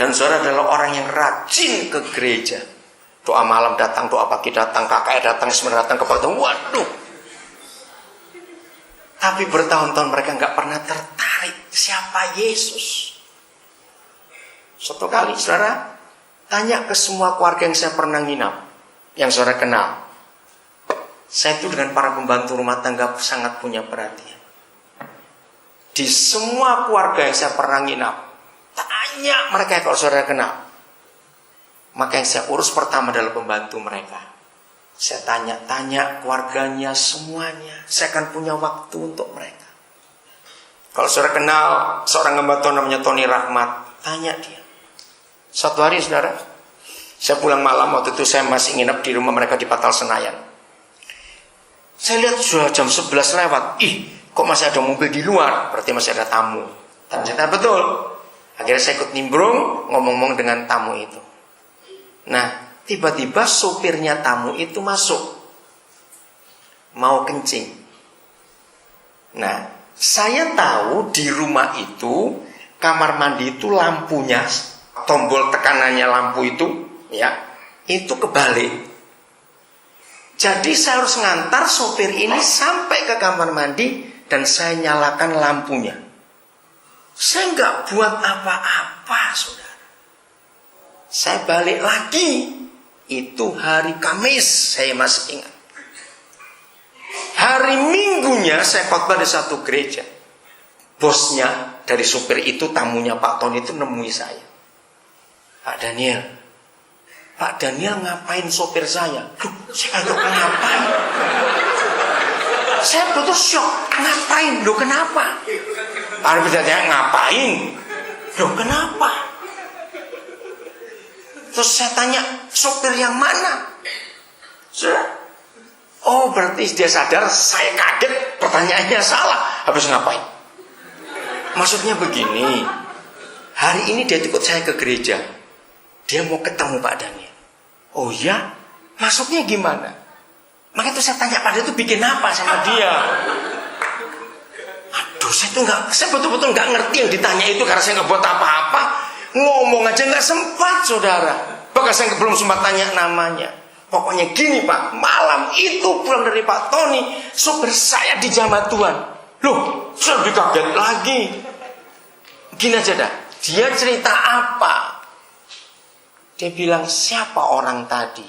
Dan saudara adalah orang yang rajin ke gereja. Doa malam datang, doa pagi datang, kakak datang, sebenarnya datang ke waktu. Waduh. Tapi bertahun-tahun mereka nggak pernah tertarik siapa Yesus. Suatu kali saudara tanya ke semua keluarga yang saya pernah nginap, yang saudara kenal. Saya itu dengan para pembantu rumah tangga sangat punya perhatian. Di semua keluarga yang saya pernah nginap, tanya mereka kalau saudara kenal. Maka yang saya urus pertama adalah pembantu mereka. Saya tanya-tanya keluarganya semuanya. Saya akan punya waktu untuk mereka. Kalau saudara kenal seorang hamba Tuhan namanya Tony Rahmat, tanya dia. Suatu hari saudara, saya pulang malam, waktu itu saya masih nginep di rumah mereka di Patal Senayan. Saya lihat sudah jam 11 lewat. Kok masih ada mobil di luar? Berarti masih ada tamu. Ternyata betul. Akhirnya saya ikut nimbrung, ngomong-ngomong dengan tamu itu. Nah, tiba-tiba sopirnya tamu itu masuk, mau kencing. Nah, saya tahu di rumah itu kamar mandi itu lampunya, tombol tekanannya lampu itu, ya, itu kebalik. Jadi saya harus ngantar sopir ini sampai ke kamar mandi dan saya nyalakan lampunya. Saya nggak buat apa-apa, saudara. Saya balik lagi. Itu hari Kamis, saya masih ingat. Hari Minggunya saya khotbah di satu gereja. Bosnya dari supir itu, tamunya Pak Tony itu nemui saya. Pak Daniel ngapain sopir saya? Duh, saya kagak ngapain. Saya betul shock. Ngapain? Loh kenapa? Pak Daniel ngapain? Loh kenapa? Terus saya tanya, sopir yang mana? Sudah. Oh, berarti dia sadar saya kaget, pertanyaannya salah. Habis ngapain? Maksudnya begini, hari ini dia ikut saya ke gereja. Dia mau ketemu Pak Daniel. Oh ya? Maksudnya gimana? Makanya itu saya tanya, Pak Daniel itu bikin apa sama dia? Aduh, saya betul-betul nggak ngerti yang ditanya itu karena saya nggak buat apa-apa. Ngomong aja nggak sempat, saudara. Bahkan saya belum sempat tanya namanya. Pokoknya gini Pak, malam itu pulang dari Pak Tony, sopir saya dijamah Tuhan. Loh, saya lebih kaget lagi. Gini aja dah, dia cerita apa? Dia bilang, siapa orang tadi?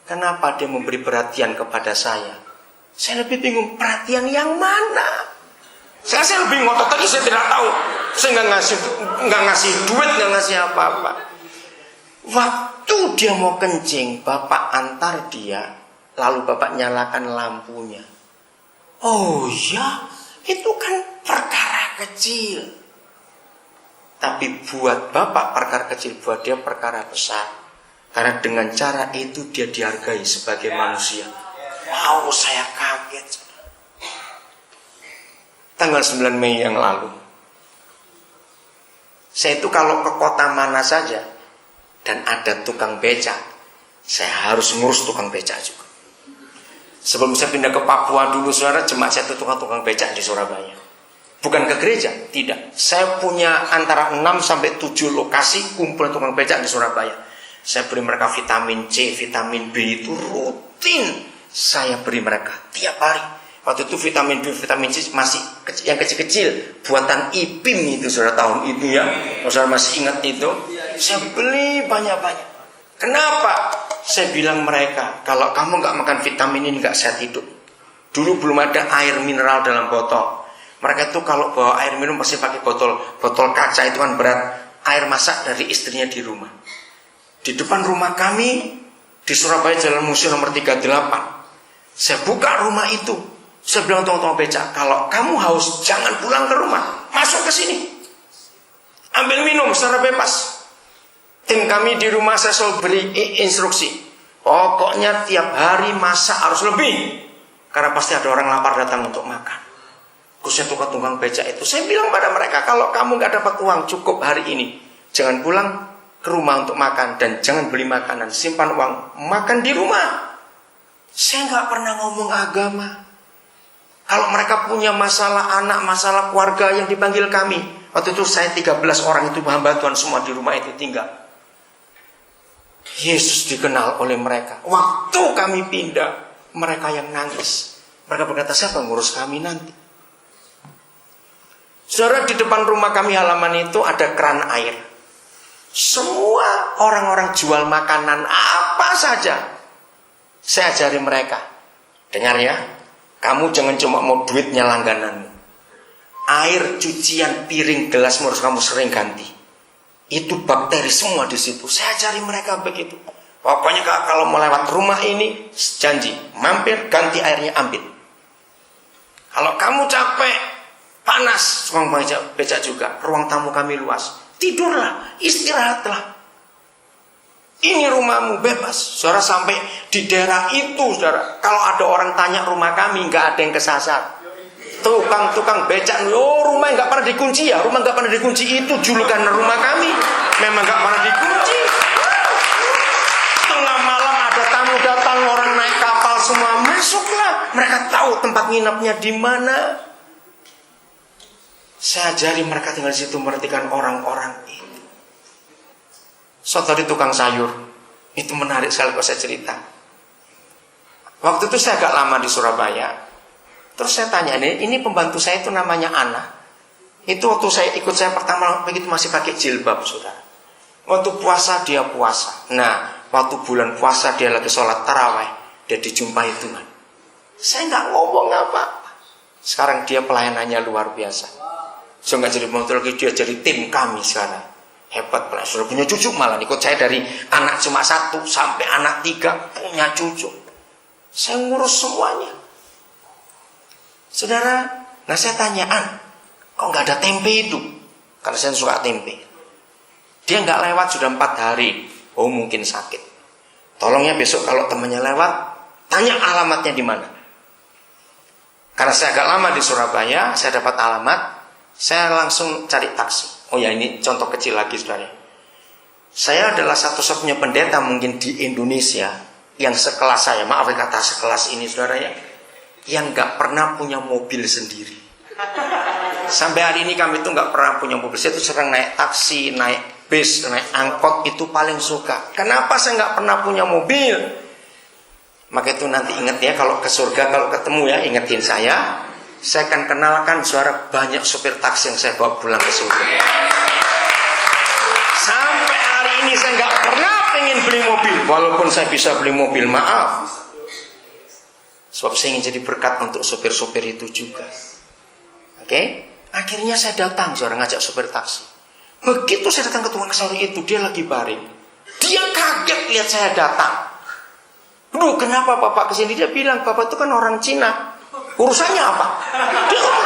Kenapa dia memberi perhatian kepada saya? Saya lebih bingung, perhatian yang mana? Saya lebih ngotot tadi, saya tidak tahu. Saya nggak ngasih duit, nggak ngasih apa-apa. Waktu dia mau kencing, Bapak antar dia, lalu Bapak nyalakan lampunya. Oh ya, itu kan perkara kecil. Tapi buat Bapak perkara kecil, buat dia perkara besar. Karena dengan cara itu dia dihargai sebagai manusia. Wow, saya kaget. Tanggal 9 Mei yang lalu, saya itu kalau ke kota mana saja dan ada tukang becak, saya harus ngurus tukang becak juga. Sebelum saya pindah ke Papua dulu, saudara, jemaat saya itu tukang becak di Surabaya. Bukan ke gereja, tidak. Saya punya antara 6 sampai 7 lokasi kumpulan tukang becak di Surabaya. Saya beri mereka vitamin C, vitamin B itu rutin saya beri mereka tiap hari. Waktu itu vitamin B, vitamin C masih yang kecil-kecil, buatan IPIM itu, saudara, tahun itu ya. Saudara masih ingat itu? Saya beli banyak-banyak. Kenapa? Saya bilang mereka, kalau kamu nggak makan vitamin ini nggak sehat hidup. Dulu belum ada air mineral dalam botol. Mereka itu kalau bawa air minum pasti pakai botol kaca, itu kan berat. Air masak dari istrinya di rumah. Di depan rumah kami di Surabaya, Jalan Museum nomor 38. Saya buka rumah itu. Saya bilang tolong becak, kalau kamu haus jangan pulang ke rumah, masuk ke sini, ambil minum secara bebas. Tim kami di rumah saya selalu beri instruksi, pokoknya tiap hari masak harus lebih, karena pasti ada orang lapar datang untuk makan. Khususnya tukang becak itu, saya bilang pada mereka, kalau kamu nggak dapat uang cukup hari ini, jangan pulang ke rumah untuk makan dan jangan beli makanan, simpan uang makan di rumah. Saya nggak pernah ngomong agama. Kalau mereka punya masalah anak, masalah keluarga yang dipanggil kami, Waktu itu saya 13 orang itu hamba Tuhan semua di rumah itu tinggal. Yesus dikenal oleh mereka. Waktu kami pindah, mereka yang nangis. Mereka berkata, siapa ngurus kami nanti? Saudara, di depan rumah kami halaman itu ada keran air. Semua orang-orang jual makanan apa saja, saya ajari mereka. Dengar ya, kamu jangan cuma mau duitnya langgananmu. Air, cucian, piring, gelas harus kamu sering ganti. Itu bakteri semua di situ. Saya ajari mereka begitu. Pokoknya kalau mau lewat rumah ini, janji, mampir, ganti airnya, ambil. Kalau kamu capek, panas, tukang becak juga. Ruang tamu kami luas. Tidurlah, istirahatlah. Ini rumahmu, bebas. Saudara, sampai di daerah itu, saudara, kalau ada orang tanya rumah kami, nggak ada yang kesasar. Tukang becak, oh rumah nggak pernah dikunci ya, rumah nggak pernah dikunci, itu julukan rumah kami. Memang nggak pernah dikunci. Tengah malam ada tamu datang, orang naik kapal semua masuklah. Mereka tahu tempat nginapnya di mana. Saya ajari mereka tinggal di situ, merhatikan orang-orang itu. Suatu hari tukang sayur, itu menarik sekali kalau saya cerita. Waktu itu saya agak lama di Surabaya. Terus saya tanya, ini pembantu saya itu namanya Ana. Itu waktu saya pertama begitu masih pakai jilbab, saudara. Waktu puasa dia puasa. Nah, waktu bulan puasa dia lagi sholat taraweh, dia dijumpai Tuhan. Saya nggak ngomong apa-apa. Sekarang dia pelayanannya luar biasa. Saya nggak jadi pembantu lagi, dia jadi tim kami sekarang. Hebat, sudah punya cucu malah. Ikut saya dari anak cuma 1 sampai anak 3 punya cucu. Saya ngurus semuanya. Saudara, nah saya tanya, kok nggak ada tempe itu? Karena saya suka tempe. Dia nggak lewat sudah 4 hari. Oh mungkin sakit. Tolongnya besok kalau temannya lewat, tanya alamatnya di mana. Karena saya agak lama di Surabaya, saya dapat alamat, saya langsung cari taksi. Oh ya, ini contoh kecil lagi, saudara. Saya adalah satu-satunya pendeta mungkin di Indonesia yang sekelas saya, maaf kata sekelas ini, saudara ya, yang nggak pernah punya mobil sendiri. Sampai hari ini kami itu nggak pernah punya mobil. Saya itu sering naik taksi, naik bis, naik angkot, itu paling suka. Kenapa saya nggak pernah punya mobil? Maka itu nanti ingat ya, kalau ke surga, kalau ketemu ya, ingetin saya. Saya akan kenalkan suara banyak sopir taksi yang saya bawa pulang ke surga. Sampai hari ini saya nggak pernah pengen beli mobil, walaupun saya bisa beli mobil, maaf. Sebab saya ingin jadi berkat untuk sopir-sopir itu juga. Oke? Akhirnya saya datang, seorang ngajak sopir taksi. Begitu saya datang ke tukang sayur itu, dia lagi baring. Dia kaget lihat saya datang. Duh, kenapa Bapak kesini? Dia bilang, Bapak itu kan orang Cina. Urusannya apa? Dia ngomong,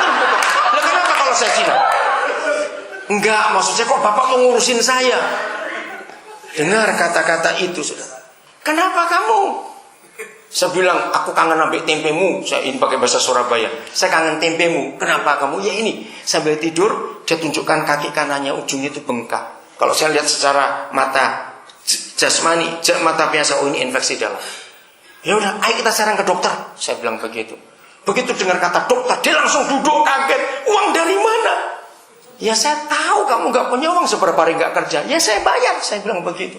lah kenapa kalau saya Cina? Enggak, maksudnya kok Bapak mau ngurusin saya? Dengar kata-kata itu, saudara. Kenapa kamu? Saya bilang, aku kangen ambil tempemu. Saya ini pakai bahasa Surabaya. Saya kangen tempemu. Kenapa kamu? Ya ini, sambil tidur, dia tunjukkan kaki kanannya, ujungnya itu bengkak. Kalau saya lihat secara mata jasmani, mata biasa, oh ini infeksi dalam. Ya udah, ayo kita sekarang ke dokter. Saya bilang begitu. Begitu dengar kata dokter, dia langsung duduk kaget. Uang dari mana? Ya saya tahu kamu gak punya uang, seberapa hari gak kerja. Ya saya bayar, saya bilang begitu.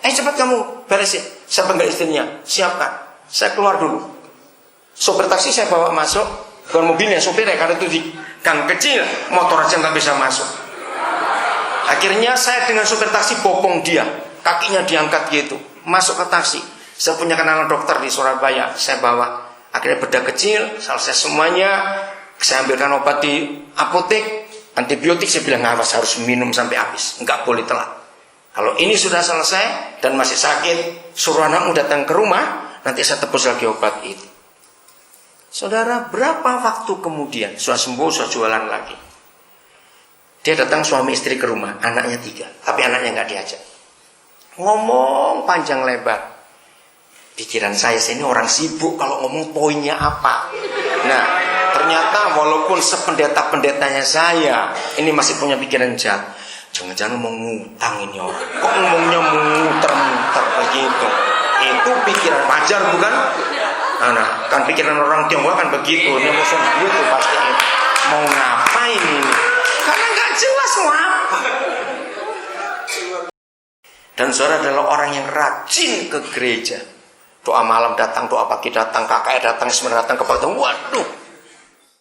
Cepat kamu beresin. Saya panggil istrinya, siapkan. Saya keluar dulu. Sopir taksi saya bawa masuk. Bukan mobilnya, sopirnya, karena itu di gang kecil, motor aja gak bisa masuk. Akhirnya saya dengan sopir taksi bopong dia, kakinya diangkat gitu, masuk ke taksi. Saya punya kenalan dokter di Surabaya, saya bawa. Akhirnya bedah kecil, selesai semuanya. Saya ambilkan obat di apotek, antibiotik. Saya bilang, awas, harus minum sampai habis, nggak boleh telat. Kalau ini sudah selesai dan masih sakit, suruh anakmu datang ke rumah, nanti saya tebus lagi obat itu. Saudara, berapa waktu kemudian sudah sembuh, sudah jualan lagi. Dia datang suami istri ke rumah, anaknya 3, tapi anaknya nggak diajak. Ngomong panjang lebar. Pikiran saya ini orang sibuk, kalau ngomong poinnya apa. Nah, ternyata walaupun sependeta-pendetanya saya, ini masih punya pikiran jahat. Jangan-jangan mau ngutang ini orang. Kok ngomongnya muter-muter begitu? Itu pikiran wajar bukan? Nah, kan pikiran orang Tionghoa kan begitu. Ini musuh begitu pasti. Mau ngapain ini? Karena nggak jelas semua apa? Dan saudara adalah orang yang rajin ke gereja. Doa malam datang, doa pagi datang, kakak datang, sebenarnya datang ke Waduh,